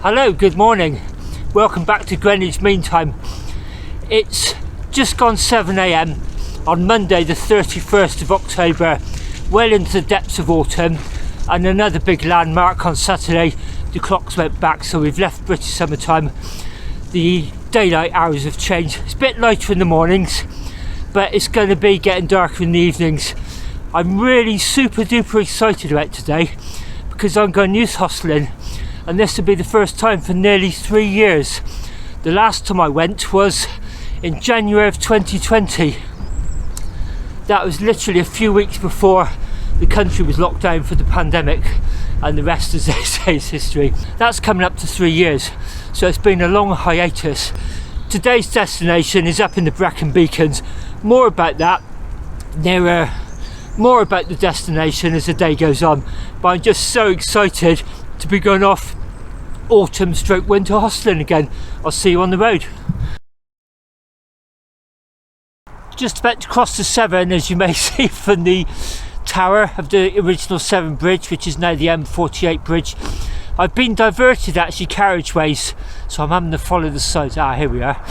Hello, good morning. Welcome back to Greenwich Mean Time. It's just gone 7 AM on Monday the 31st of October, well into the depths of autumn, and another big landmark on Saturday. The clocks went back, so we've left British summertime. The daylight hours have changed. It's a bit lighter in the mornings, but it's going to be getting darker in the evenings. I'm really super duper excited about today because I'm going youth hosteling, and this will be the first time for nearly 3 years. The last time I went was in January of 2020. That was literally a few weeks before the country was locked down for the pandemic, and the rest, as they say, is history. That's coming up to 3 years, so it's been a long hiatus. Today's destination is up in the Brecon Beacons. More about that nearer, more about the destination as the day goes on, but I'm just so excited to be going off autumn/winter hosteling again. I'll see you on the road. Just about to cross the Severn, as you may see from the tower of the original Severn Bridge, which is now the M48 bridge. I've been diverted actually carriageways, so I'm having to follow the sides. Here we are.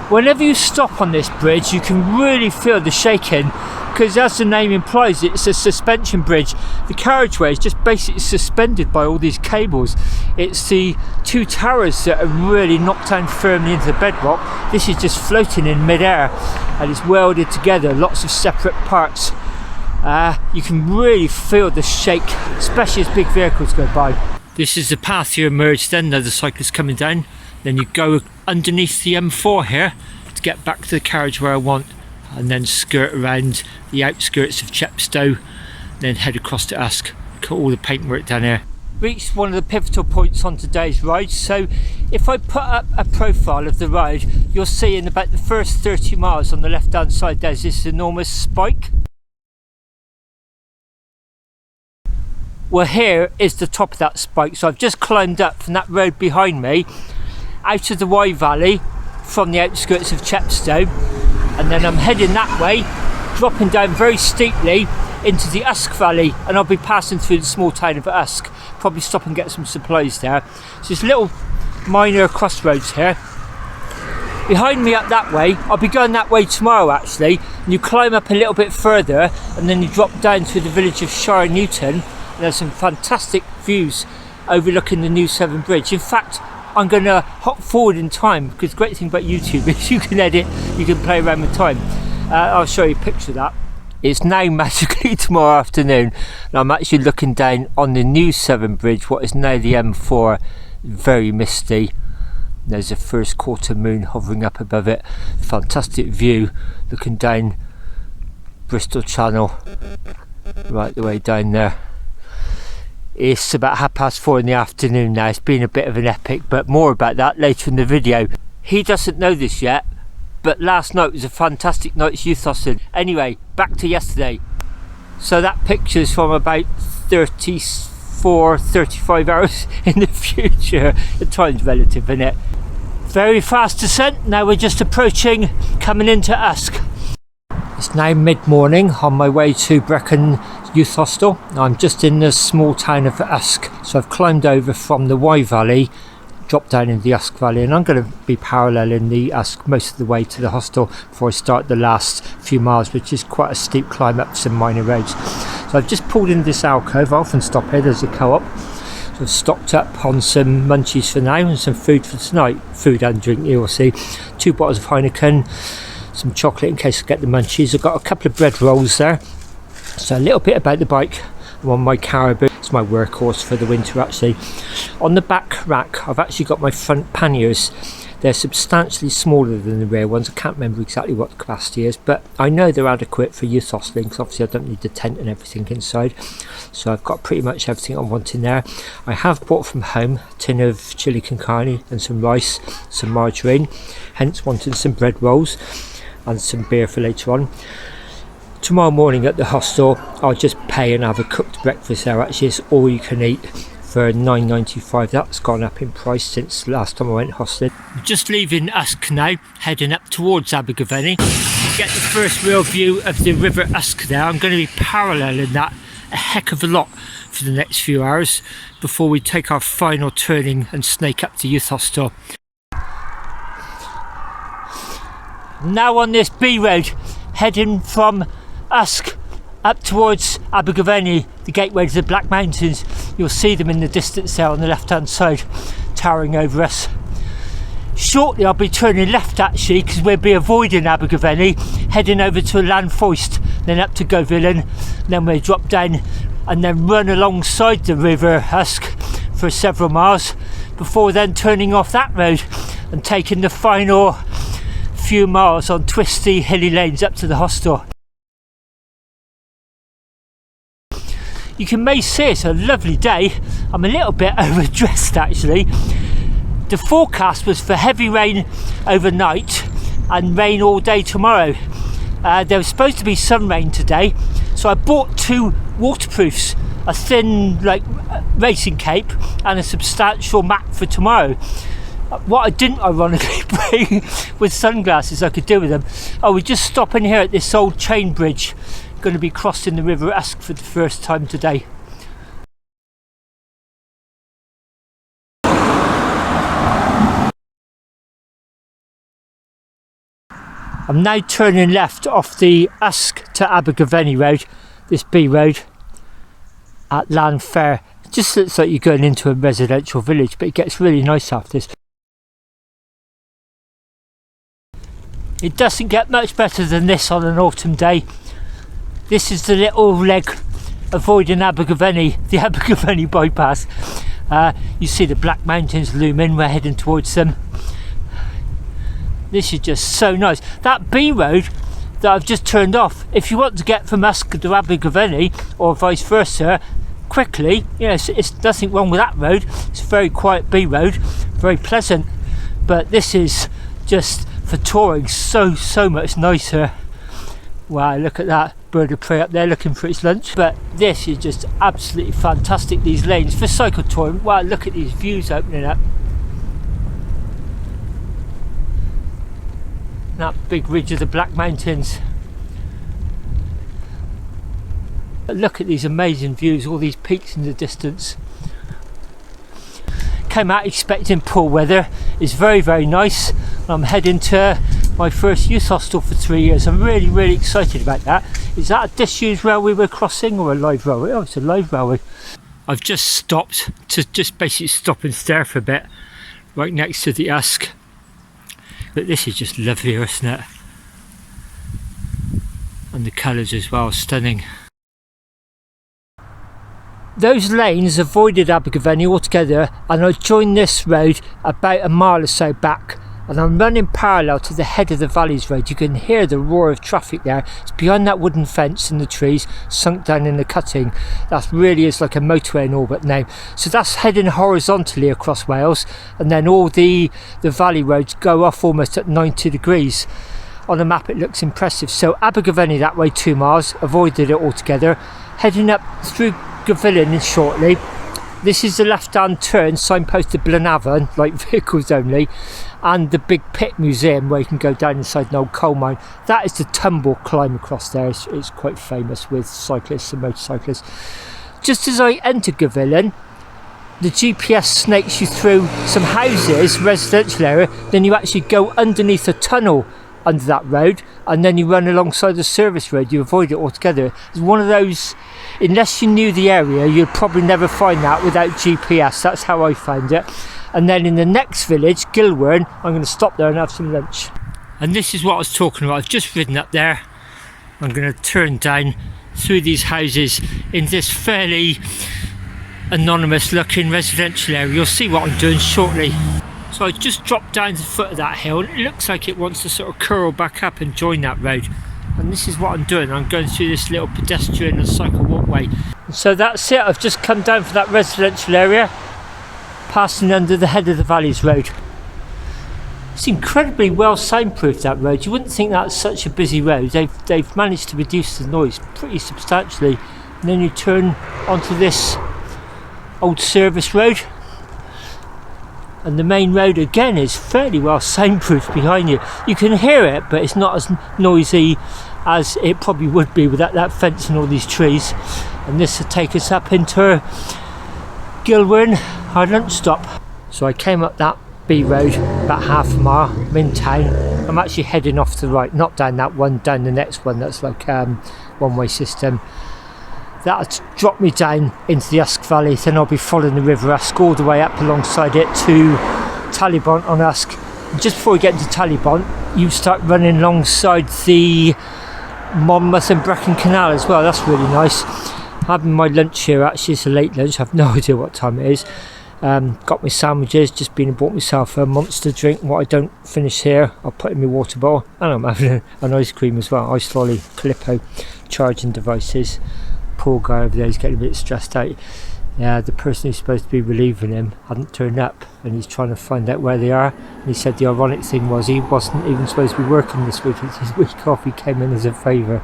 Whenever you stop on this bridge, you can really feel the shaking, because as the name implies, it's a suspension bridge. The carriageway is just basically suspended by all these cables. It's the two towers that are really knocked down firmly into the bedrock. This is just floating in mid-air, and it's welded together, lots of separate parts. You can really feel the shake, especially as big vehicles go by. This is the path you emerge then, the cyclists coming down. Then you go underneath the M4 here to get back to the carriage where I want, and then skirt around the outskirts of Chepstow, then head across to Usk. Look at all the paintwork down here. Reached one of the pivotal points on today's ride, so if I put up a profile of the ride, you'll see in about the first 30 miles on the left hand side there's this enormous spike. Well, here is the top of that spike, so I've just climbed up from that road behind me out of the Y Valley from the outskirts of Chepstow, and then I'm heading that way, dropping down very steeply into the Usk Valley, and I'll be passing through the small town of Usk, probably stop and get some supplies there. So there's little minor crossroads here. Behind me up that way, I'll be going that way tomorrow actually, and you climb up a little bit further and then you drop down to the village of Shire Newton, and there's some fantastic views overlooking the new Severn Bridge. In fact, I'm going to hop forward in time, because the great thing about YouTube is you can edit, you can play around with time. I'll show you a picture of that. It's now magically tomorrow afternoon, and I'm actually looking down on the new Severn Bridge, what is now the M4, very misty. There's a first quarter moon hovering up above it. Fantastic view, looking down Bristol Channel, right the way down there. It's about 4:30 in the afternoon now. It's been a bit of an epic, but more about that later in the video. He doesn't know this yet, but last night was a fantastic night's youth hostel. Anyway, back to yesterday. So that picture's from about 35 hours in the future. The time's relative, isn't it? Very fast descent. Now we're just approaching, coming into Usk. It's now mid-morning on my way to Brecon Youth Hostel. I'm just in the small town of Usk, so I've climbed over from the Y Valley, dropped down into the Usk Valley, and I'm going to be paralleling the Usk most of the way to the hostel before I start the last few miles, which is quite a steep climb up some minor roads. So I've just pulled into this alcove. I often stop here, there's a co-op. So I've stocked up on some munchies for now and some food for tonight. Food and drink, you'll see. 2 bottles of Heineken, some chocolate in case I get the munchies. I've got a couple of bread rolls there. So a little bit about the bike. I'm on my Caribou. It's my workhorse for the winter actually. On the back rack I've actually got my front panniers. They're substantially smaller than the rear ones. I can't remember exactly what the capacity is, but I know they're adequate for youth hosteling because obviously I don't need the tent and everything inside. So I've got pretty much everything I want in there. I have brought from home a tin of chili con carne and some rice, some margarine, hence wanting some bread rolls and some beer for later on. Tomorrow morning at the hostel I'll just pay and have a cooked breakfast there. Actually it's all you can eat for £9.95. That's gone up in price since last time I went hosteling. Just leaving Usk now, heading up towards Abergavenny. get the first real view of the River Usk there. I'm going to be paralleling that a heck of a lot for the next few hours before we take our final turning and snake up to Youth Hostel. Now on this B road, heading from Usk up towards Abergavenny, the gateway to the Black Mountains. You'll see them in the distance there on the left hand side, towering over us. Shortly I'll be turning left actually, because we'll be avoiding Abergavenny, heading over to Llanfoist, then up to Llywyn, then we'll drop down and then run alongside the River Usk for several miles before then turning off that road and taking the final few miles on twisty hilly lanes up to the hostel. You may see it's a lovely day. I'm a little bit overdressed actually. The forecast was for heavy rain overnight and rain all day tomorrow. There was supposed to be some rain today, so I bought 2 waterproofs, a thin racing cape and a substantial mat for tomorrow. What I didn't ironically bring was sunglasses. I could do with them. We're just stopping here at this old chain bridge. Going to be crossing the River Usk for the first time today. I'm now turning left off the Usk to Abergavenny road, this B road at Llanfair. It just looks like you're going into a residential village, but it gets really nice after this. It doesn't get much better than this on an autumn day. This is the little leg avoiding Abergavenny, the Abergavenny bypass. You see the Black Mountains looming, we're heading towards them. This is just so nice. That B road that I've just turned off, if you want to get from Usk to Abergavenny or vice versa quickly, you know, it's nothing wrong with that road. It's a very quiet B road, very pleasant, but this is just for touring so much nicer. Wow, look at that bird of prey up there looking for its lunch. But this is just absolutely fantastic, these lanes for cycle touring. Wow, look at these views opening up. That big ridge of the Black Mountains. But look at these amazing views, all these peaks in the distance. Came out expecting poor weather. It's very nice. I'm heading to my first youth hostel for 3 years. I'm really excited about that. Is that a disused railway we're crossing or a live railway? Oh, it's a live railway. I've just stopped to just basically stop and stare for a bit right next to the Usk. But this is just lovely, isn't it? And the colours as well, stunning. Those lanes avoided Abergavenny altogether, and I joined this road about a mile or so back, and I'm running parallel to the head of the Valleys road. You can hear the roar of traffic there. It's behind that wooden fence and the trees sunk down in the cutting. That really is like a motorway in orbit now. So that's heading horizontally across Wales, and then all the valley roads go off almost at 90 degrees. On the map it looks impressive. So Abergavenny that way 2 miles, avoided it altogether. Heading up through Llywyn shortly. This is the left-hand turn, signposted Blanavon, like vehicles only, and the big pit museum where you can go down inside an old coal mine. That is the tumble climb across there. It's quite famous with cyclists and motorcyclists. Just as I enter Llywyn, the GPS snakes you through some houses, residential area, then you actually go underneath a tunnel under that road, and then you run alongside the service road. You avoid it altogether. It's one of those, unless you knew the area, you'd probably never find that without GPS. That's how I found it. And then in the next village, Llywyn, I'm going to stop there and have some lunch. And this is what I was talking about. I've just ridden up there. I'm going to turn down through these houses in this fairly anonymous looking residential area. You'll see what I'm doing shortly. So I just dropped down to the foot of that hill, and it looks like it wants to sort of curl back up and join that road. And this is what I'm doing. I'm going through this little pedestrian and cycle walkway. So that's it. I've just come down for that residential area, passing under the head of the Valleys road. It's incredibly well soundproofed, that road. You wouldn't think that's such a busy road. They've managed to reduce the noise pretty substantially. And then you turn onto this old service road. And the main road again is fairly well soundproofed behind you. You can hear it, but it's not as noisy as it probably would be without that fence and all these trees. And this will take us up into Llywyn, our lunch stop. So I came up that B road about half a mile. I'm in town. I'm actually heading off to the right, not down that one, down the next one that's like one-way system. That'll drop me down into the Usk Valley, then I'll be following the River Usk all the way up alongside it to Llywyn-y-celyn. Just before we get into Llywyn, you start running alongside the Monmouth and Brecon Canal as well. That's really nice. Having my lunch here, actually it's a late lunch, I have no idea what time it is. Got my sandwiches, just been and bought myself a Monster drink. What I don't finish here, I'll put in my water bottle, and I'm having an ice cream as well. Ice lolly, Calippo, charging devices. Poor guy over there, he's getting a bit stressed out. Yeah, the person who's supposed to be relieving him hadn't turned up, and he's trying to find out where they are. And he said the ironic thing was he wasn't even supposed to be working this week. It's his week off, he came in as a favour.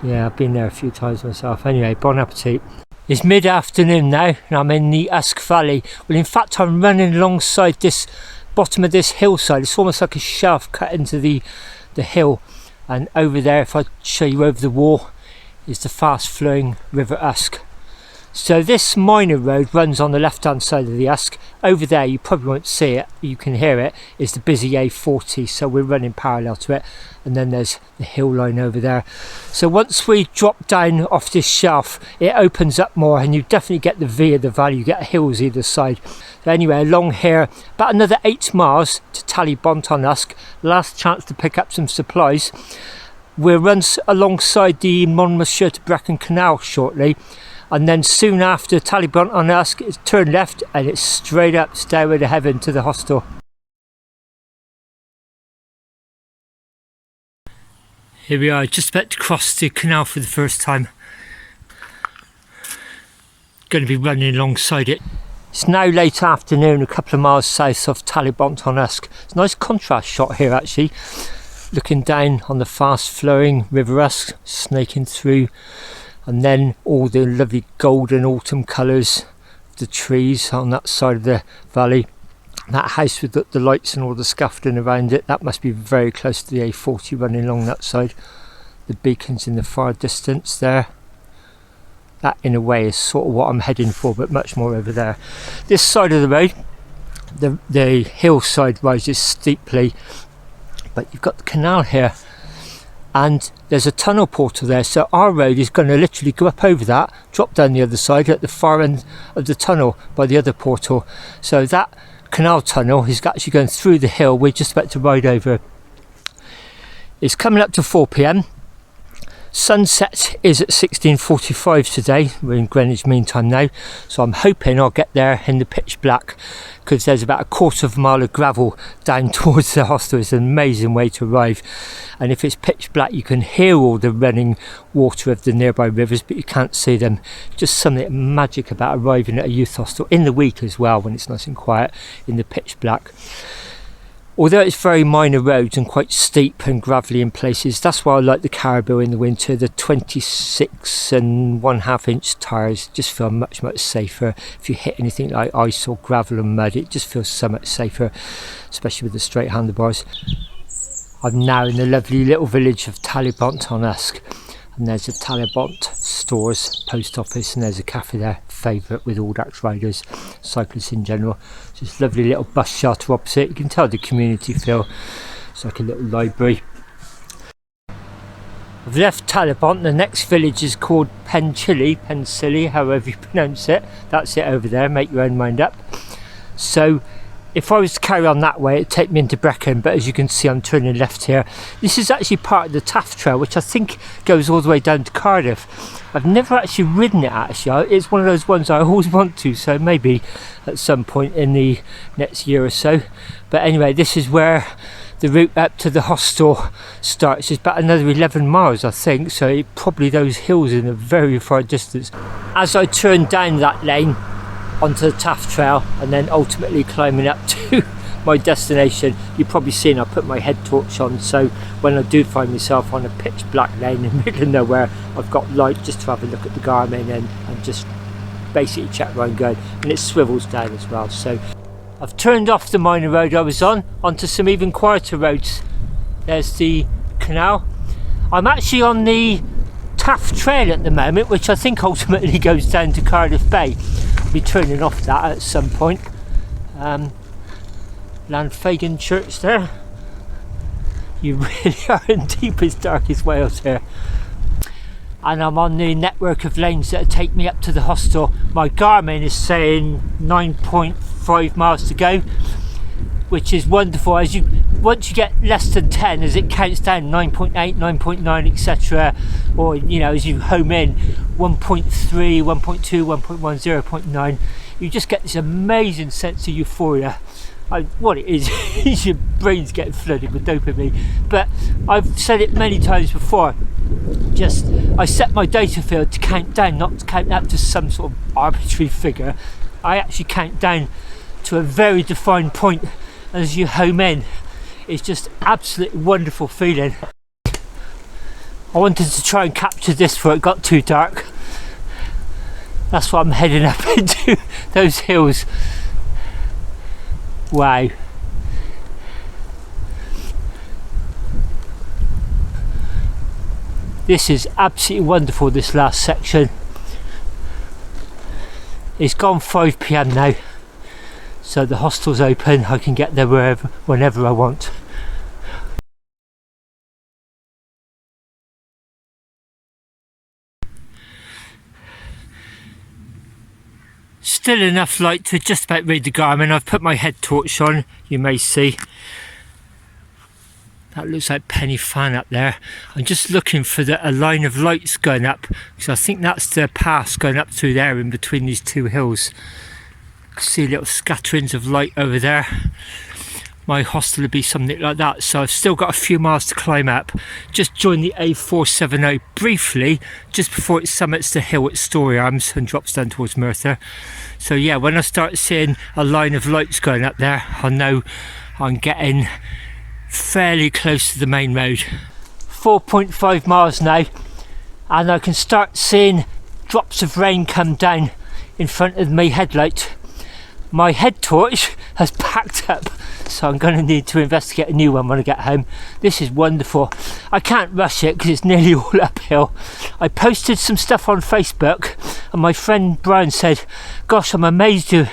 Yeah, I've been there a few times myself. Anyway, bon appetit. It's mid-afternoon now, and I'm in the Usk Valley. Well, in fact, I'm running alongside this bottom of this hillside. It's almost like a shelf cut into the hill. And over there, if I show you over the wall, is the fast-flowing River Usk. So this minor road runs on the left-hand side of the Usk. Over there, you probably won't see it, you can hear it, is the busy A40, so we're running parallel to it. And then there's the hill line over there. So once we drop down off this shelf, it opens up more, and you definitely get the V of the valley. You get hills either side. So anyway, along here, about another 8 miles to Llywyn-y-celyn. Last chance to pick up some supplies. We'll run alongside the Monmouthshire to Brecon Canal shortly, and then soon after Llywyn-y-celyn, it's turn left and it's straight up Stairway to Heaven to the hostel. Here we are, just about to cross the canal for the first time. Going to be running alongside it. It's now late afternoon, a couple of miles south of Llywyn-y-celyn. It's a nice contrast shot here actually. Looking down on the fast flowing River Usk, snaking through, and then all the lovely golden autumn colours of the trees on that side of the valley. That house with the lights and all the scaffolding around it, that must be very close to the A40 running along that side. The beacons in the far distance there. That in a way is sort of what I'm heading for, but much more over there. This side of the road, the hillside rises steeply, but you've got the canal here, and there's a tunnel portal there, so our road is going to literally go up over that, drop down the other side at the far end of the tunnel by the other portal. So that canal tunnel is actually going through the hill we're just about to ride over. It's coming up to 4 p.m. Sunset is at 16:45 today. We're in Greenwich Mean Time now, so I'm hoping I'll get there in the pitch black, because there's about a quarter of a mile of gravel down towards the hostel. It's an amazing way to arrive, and if it's pitch black you can hear all the running water of the nearby rivers, but you can't see them. Just something magic about arriving at a youth hostel in the week as well, when it's nice and quiet in the pitch black. Although it's very minor roads and quite steep and gravelly in places, that's why I like the Caribou in the winter. The 26 and 1/2 inch tyres just feel much safer. If you hit anything like ice or gravel and mud, it just feels so much safer, especially with the straight handlebars. I'm now in the lovely little village of Llywyn-y-celyn, and there's a Llywyn stores, post office, and there's a cafe there, favourite with Audax riders, cyclists in general. Just lovely little bus shelter opposite. You can tell the community feel. It's like a little library. I've left Llywyn. The next village is called Pensili, however you pronounce it. That's it over there, make your own mind up. So if I was to carry on that way, it'd take me into Brecon, but as you can see I'm turning left here. This is actually part of the Taff Trail, which I think goes all the way down to Cardiff. I've never actually ridden it actually. It's one of those ones I always want to, so maybe at some point in the next year or so. But anyway, this is where the route up to the hostel starts. It's about another 11 miles I think, so probably those hills in a very far distance. As I turn down that lane onto the Taff Trail and then ultimately climbing up to my destination, you've probably seen I put my head torch on, so when I do find myself on a pitch black lane in the middle of nowhere, I've got light just to have a look at the Garmin and just basically check where I'm going, and it swivels down as well. So I've turned off the minor road I was on onto some even quieter roads. There's the canal. I'm actually on the Taff Trail at the moment, which I think ultimately goes down to Cardiff Bay. I'll be turning off that at some point. Llanfagin Church there. You really are in deepest, darkest Wales here. And I'm on the network of lanes that take me up to the hostel. My Garmin is saying 9.5 miles to go, which is wonderful. Once you get less than 10, as it counts down 9.8, 9.9, etc., or as you home in 1.3, 1.2, 1.1, 0.9, you just get this amazing sense of euphoria. What it is your brain's getting flooded with dopamine. But I've said it many times before, I set my data field to count down, not to count up to some sort of arbitrary figure. I actually count down to a very defined point. As you home in, it's just absolutely wonderful feeling. I wanted to try and capture this before it got too dark. That's why I'm heading up into those hills. Wow. This is absolutely wonderful, this last section. It's gone 5 p.m. now, so the hostel's open. I can get there whenever I want. Still enough light to just about read the Garmin. I've put my head torch on, you may see. That looks like Penny Fan up there. I'm just looking for a line of lights going up, because I think that's the pass going up through there in between these two hills. See little scatterings of light over there. My hostel would be something like that, so I've still got a few miles to climb up. Just joined the A470 briefly just before it summits the hill at Story Arms and drops down towards Merthyr. So yeah, when I start seeing a line of lights going up there, I know I'm getting fairly close to the main road. 4.5 miles now, and I can start seeing drops of rain come down in front of my headlight. My head torch has packed up, so I'm going to need to investigate a new one when I get home. This is wonderful. I can't rush it because it's nearly all uphill. I posted some stuff on Facebook, and my friend Brian said, "Gosh, I'm amazed you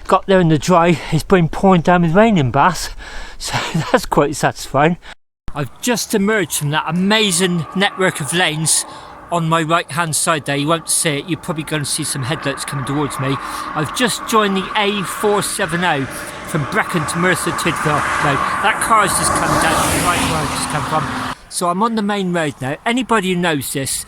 got there in the dry. It's been pouring down with rain in Bath," so that's quite satisfying. I've just emerged from that amazing network of lanes. On my right hand side there, you won't see it, you're probably going to see some headlights coming towards me. I've just joined the A470 from Brecon to Merthyr Tydfil road. That car's just come down the right where I just come from. So I'm on the main road now. Anybody who knows this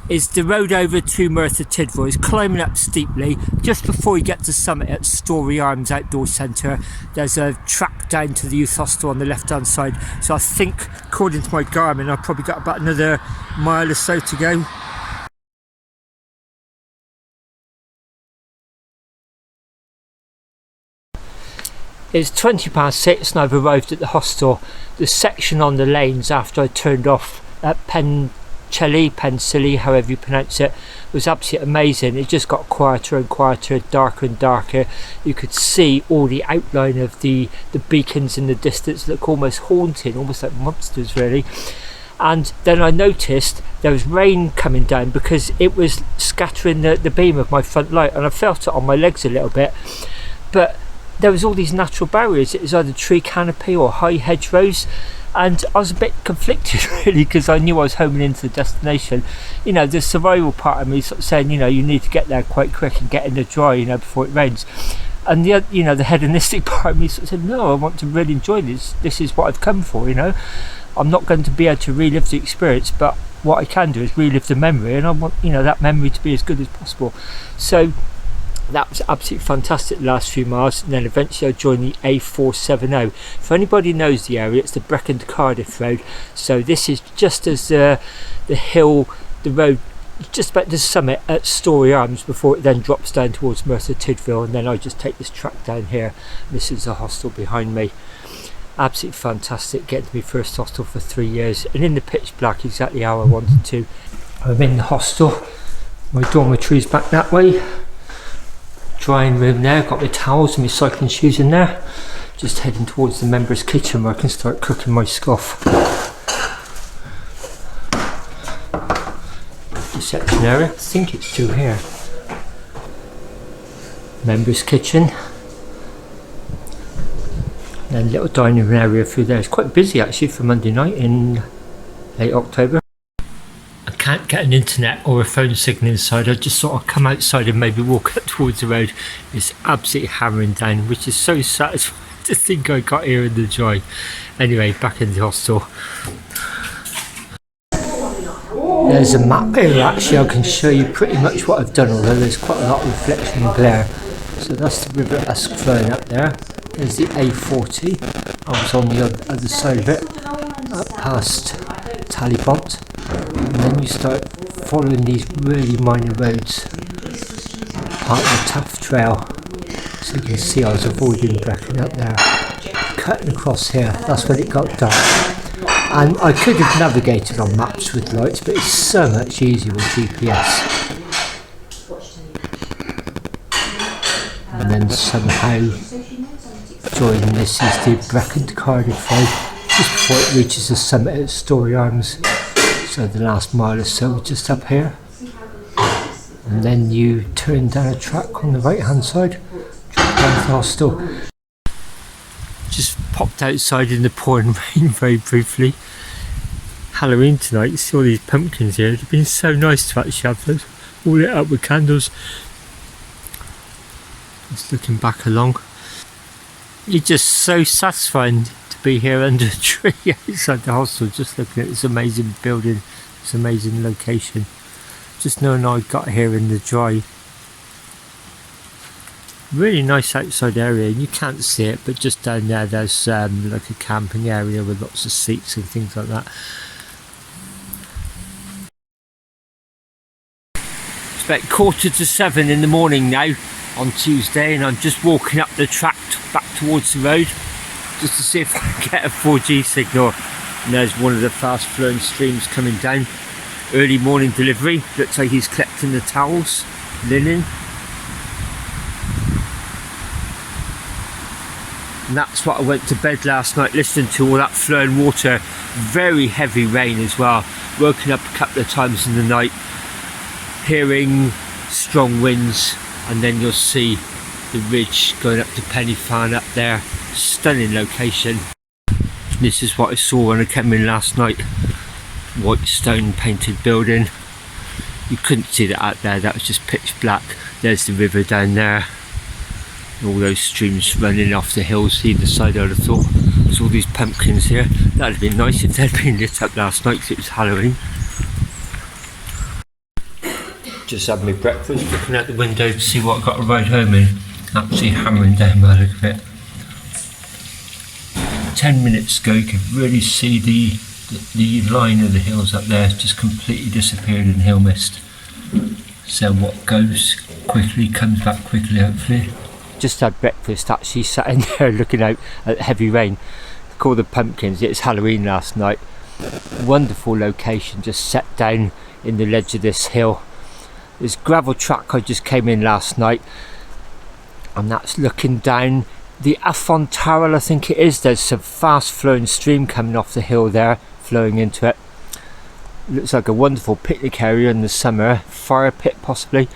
is the road over to Merthyr Tydfil is climbing up steeply. Just before you get to summit at Story Arms Outdoor Centre, there's a track down to the Youth Hostel on the left hand side. So I think, according to my Garmin, I've probably got about another mile or so to go. It's 6:20 and I've arrived at the hostel. The section on the lanes after I turned off at Pensili, however you pronounce it, was absolutely amazing. It just got quieter and quieter, darker and darker. You could see all the outline of the beacons in the distance, look almost haunting, almost like monsters really. And then I noticed there was rain coming down because it was scattering the beam of my front light, and I felt it on my legs a little bit. But there was all these natural barriers. It was either tree canopy or high hedgerows, and I was a bit conflicted really, because I knew I was homing into the destination. The survival part of me sort of saying, you need to get there quite quick and get in the dry, before it rains. And the hedonistic part of me sort of said, no, I want to really enjoy this. This is what I've come for, I'm not going to be able to relive the experience, but what I can do is relive the memory, and I want, that memory to be as good as possible. So that was absolutely fantastic the last few miles, and then eventually I joined the A470. For anybody who knows the area, it's the Brecon to Cardiff road. So this is just as the road just about the summit at Story Arms before it then drops down towards Merthyr Tydfil, and then I just take this track down here. This is the hostel behind me. Absolutely fantastic, getting to my first hostel for 3 years, and in the pitch black, exactly how I wanted to. I'm in the hostel, my dormitory's back that way. drying room there, got my towels and my cycling shoes in there. Just heading towards the members' kitchen where I can start cooking my scoff. Reception area, I think it's through here. Members' kitchen. And little dining room area through there. It's quite busy actually for Monday night in late October. I can't get an internet or a phone signal inside. I just thought I'd come outside and maybe walk up towards the road. It's absolutely hammering down, which is so satisfying to think I got here in the dry. Anyway, back in the hostel. There's a map here actually. I can show you pretty much what I've done, although there's quite a lot of reflection and glare. So that's the River Usk flowing up there. There's the A40. I was on the other side of it, up past Talibont. And then you start following these really minor roads, part of the Taff Trail. So you can see I was avoiding Brecon up there, cutting across here. That's when it got dark. And I could have navigated on maps with lights, but it's so much easier with GPS. And then somehow joining this is the Brecon to Cardiff road, just before it reaches the summit at Story Arms. So the last mile or so just up here. And then you turn down a track on the right hand side, drop down to the hostel. Just popped outside in the pouring rain very briefly. Halloween tonight, you see all these pumpkins here. It's been so nice to actually have those all lit up with candles. Just looking back along. It's just so satisfying to be here under a tree outside the hostel, just looking at this amazing building, this amazing location. Just knowing I got here in the dry. Really nice outside area, and you can't see it, but just down there there's like a camping area with lots of seats and things like that. It's about 6:45 in the morning now on Tuesday, and I'm just walking up the track back towards the road just to see if I can get a 4G signal. And there's one of the fast flowing streams coming down. Early morning delivery, looks like he's collecting the towels, linen. And that's what I went to bed last night listening to, all that flowing water. Very heavy rain as well. Woken up a couple of times in the night, hearing strong winds, and then you'll see the ridge going up to Penny Farn up there. Stunning location. This is what I saw when I came in last night. White stone painted building. You couldn't see that out there, that was just pitch black. There's the river down there. All those streams running off the hills either side. I'd have thought there's all these pumpkins here. That'd have been nice if they'd been lit up last night because it was Halloween. Just had my breakfast, looking out the window to see what I got to ride home in. Absolutely hammering down by the look of it. 10 minutes ago you could really see the line of the hills up there just completely disappeared in hill mist. So what goes quickly comes back quickly, hopefully. Just had breakfast, actually sat in there looking out at heavy rain. Called the pumpkins, it was Halloween last night. Wonderful location, just set down in the ledge of this hill. This gravel track I just came in last night, and that's looking down the Afon Tarrell, I think it is. There's some fast flowing stream coming off the hill there, flowing into it. Looks like a wonderful picnic area in the summer, fire pit possibly.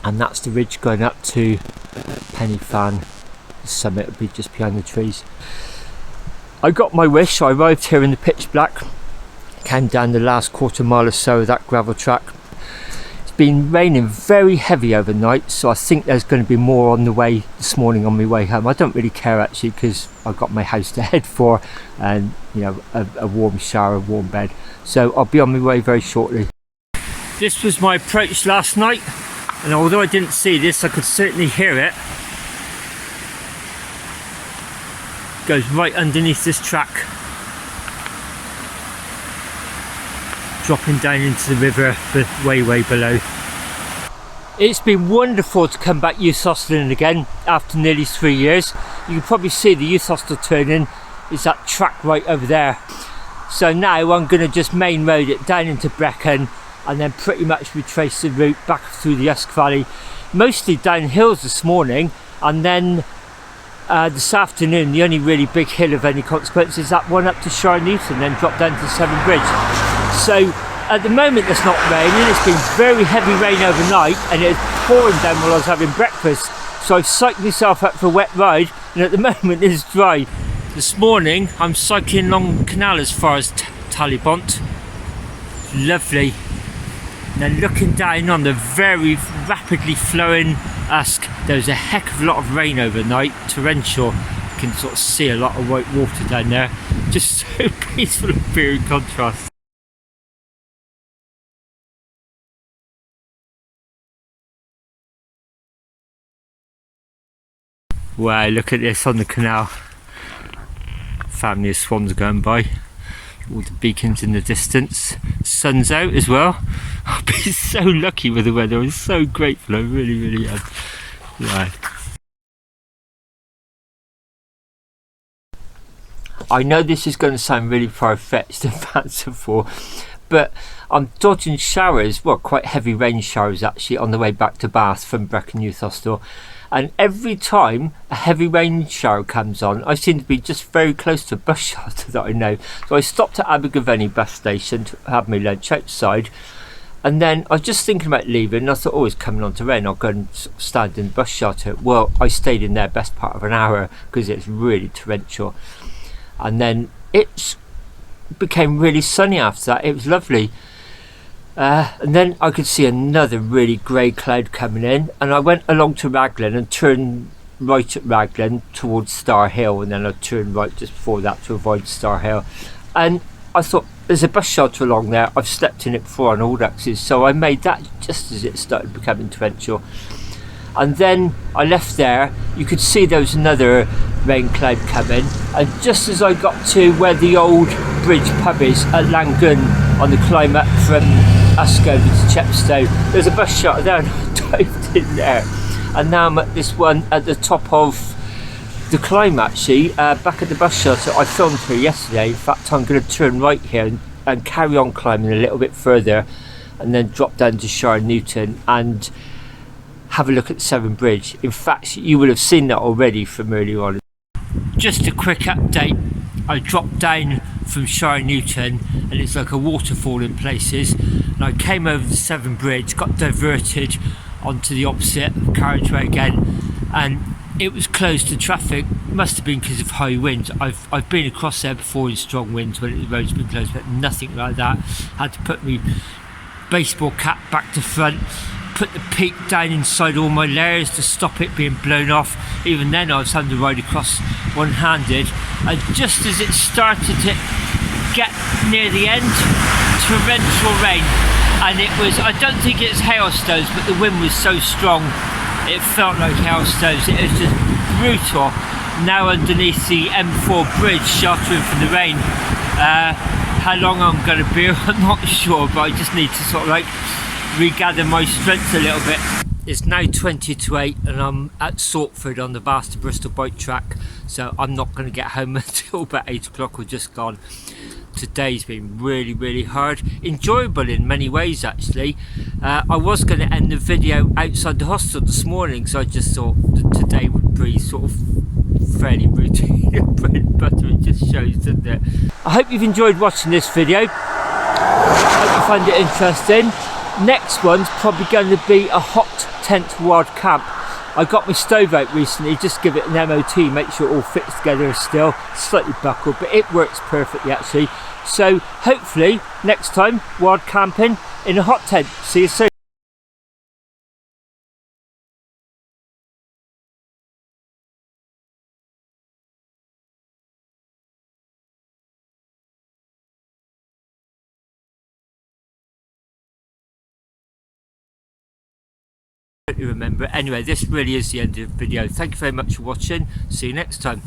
And that's the ridge going up to Penny Farn. The summit will be just behind the trees. I got my wish. I arrived here in the pitch black, came down the last quarter mile or so of that gravel track. It's been raining very heavy overnight, so I think there's going to be more on the way this morning on my way home. I don't really care actually, because I've got my house to head for, and you know, a warm shower, a warm bed. So I'll be on my way very shortly. This was my approach last night. And although I didn't see this, I could certainly hear it. Goes right underneath this track, dropping down into the river, but way below. It's been wonderful to come back youth hosteling again after nearly 3 years. You can probably see the youth hostel turning is that track right over there. So now I'm going to just main road it down into Brecon, and then pretty much retrace the route back through the Usk Valley. mostly down hills this morning, and then this afternoon the only really big hill of any consequence is that one up to Newton, then drop down to Severn Bridge. So at the moment it's not raining. It's been very heavy rain overnight and it's pouring down while I was having breakfast, so I've psyched myself up for a wet ride, and at the moment it's dry. This morning I'm cycling along the canal as far as Talibont. Lovely. And then looking down on the very rapidly flowing Usk, there's a heck of a lot of rain overnight, torrential. You can sort of see a lot of white water down there. Just so peaceful and very contrast. Wow, look at this on the canal. Family of swans going by. All the beacons in the distance. Sun's out as well. I've been so lucky with the weather. I'm so grateful. I really am. Wow. I know this is going to sound really far-fetched and fanciful, but I'm dodging showers, well, quite heavy rain showers actually, on the way back to Bath from Brecon Youth Hostel. And every time a heavy rain shower comes on, I seem to be just very close to a bus shelter that I know. So I stopped at Abergavenny bus station to have my lunch outside, and then I was just thinking about leaving, and I thought, oh, it's coming on to rain, I'll go and stand in the bus shelter. Well, I stayed in there best part of an hour because it's really torrential. And then it became really sunny after that. It was lovely. And then I could see another really grey cloud coming in, and I went along to Raglan and turned right at Raglan towards Star Hill, and then I turned right just before that to avoid Star Hill. And I thought, there's a bus shelter along there, I've slept in it before on Audaxes, so I made that just as it started becoming torrential. And then I left there, you could see there was another rain cloud coming, and just as I got to where the old bridge pub is at Langun on the climb up from Usk over to Chepstow, there's a bus shelter there, and I dived in there, and now I'm at this one at the top of the climb actually, back at the bus shelter. I filmed here yesterday. In fact, I'm going to turn right here and carry on climbing a little bit further, and then drop down to Newton and have a look at Severn Bridge. In fact, you will have seen that already from earlier on. Just a quick update. I dropped down from Newton and it's like a waterfall in places, and I came over the Severn Bridge, got diverted onto the opposite carriageway again, and it was closed to traffic. Must have been because of high winds. I've been across there before in strong winds when the road's been closed, but nothing like that. Had to put my baseball cap back to front, put the peak down inside all my layers to stop it being blown off. Even then I was having to ride across one-handed, and just as it started to get near the end, torrential rain, and it was, I don't think it's hailstones, but the wind was so strong it felt like hailstones. It was just brutal. Now underneath the M4 bridge, sheltering from the rain. How long I'm going to be, I'm not sure, but I just need to sort of like regather my strength a little bit. It's now 20 to 8 and I'm at Saltford on the Bath to Bristol bike track, so I'm not going to get home until about 8 o'clock or just gone. Today's been really hard, enjoyable in many ways actually. I was going to end the video outside the hostel this morning, so I just thought that today would be sort of fairly routine and bread and butter. It just shows, doesn't it? I hope you've enjoyed watching this video. I hope you find it interesting. Next one's probably going to be a hot tent wild camp. I got my stove out recently, just give it an MOT, make sure it all fits together still, slightly buckled, but it works perfectly actually. So hopefully next time, wild camping in a hot tent. See you soon. Remember, anyway, this really is the end of the video. Thank you very much for watching. See you next time.